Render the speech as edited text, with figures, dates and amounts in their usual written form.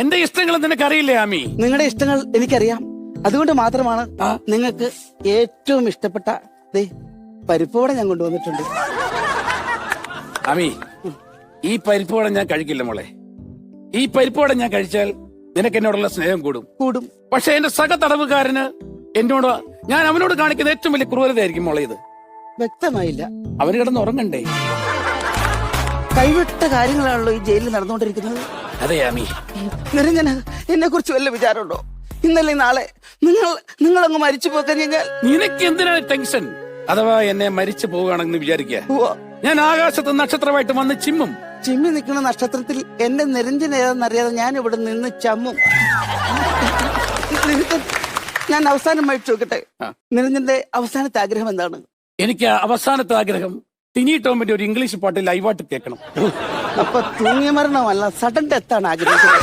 എന്റെ ഇഷ്ടങ്ങൾ നിനക്കറിയില്ലേ ആമി? നിങ്ങളുടെ ഇഷ്ടങ്ങൾ എനിക്കറിയാം. അതുകൊണ്ട് മാത്രമാണ് നിങ്ങൾക്ക് ഏറ്റവും ഇഷ്ടപ്പെട്ട പരിപ്പോടെ ഞാൻ കൊണ്ടുവന്നിട്ടുണ്ട്. ആമി, ഈ പരിപ്പോടെ ഞാൻ കഴിക്കില്ല മോളെ. ഈ പരിപ്പോടെ ഞാൻ കഴിച്ചാൽ നിനക്ക് എന്നോടുള്ള സ്നേഹം കൂടും. പക്ഷെ എന്റെ സഹതടവുകാരന് എന്നോട് ഞാൻ അവനോട് കാണിക്കുന്ന ഏറ്റവും വലിയ ക്രൂരതയായിരിക്കും മോളെ ഇത്. വ്യക്തമായില്ല. അവന് കിടന്ന് ഉറങ്ങണ്ടേ? കൈവിട്ട കാര്യങ്ങളാണല്ലോ ഈ ജയിലിൽ നടന്നുകൊണ്ടിരിക്കുന്നത്. അതെ ആമി. നിരഞ്ജന, എന്നെ കുറിച്ച് വല്ല വിചാരമുണ്ടോ? ഇന്നലെ നാളെ നിങ്ങളങ്ങ് മരിച്ചു പോക്കഴിഞ്ഞാൽ നിനക്ക് എന്തിനാണ് ടെൻഷൻ? അഥവാ എന്നെ മരിച്ചു പോവുകയാണെന്ന് വിചാരിക്കുക, ഞാൻ ആകാശത്ത് നക്ഷത്രമായിട്ട് വന്ന് ചിമ്മി നിൽക്കുന്ന നക്ഷത്രത്തിൽ എന്റെ നിരഞ്ജന ഏതാണെന്നറിയാതെ ഞാൻ ഇവിടെ നിന്ന് ചമ്മും. ഞാൻ അവസാനമായിട്ട് ചോദിക്കട്ടെ, നിരഞ്ജന്റെ അവസാനത്തെ ആഗ്രഹം എന്താണ്? എനിക്ക് അവസാനത്തെ ആഗ്രഹം ടിനി ടോമിന്റെ ഒരു ഇംഗ്ലീഷ് പാട്ട് ലൈവായിട്ട് കേൾക്കണം. അപ്പൊ തൂങ്ങിയ മരണമല്ല, സഡൻ ഡെത്താണ് ആഗ്രഹിക്കുന്നത്.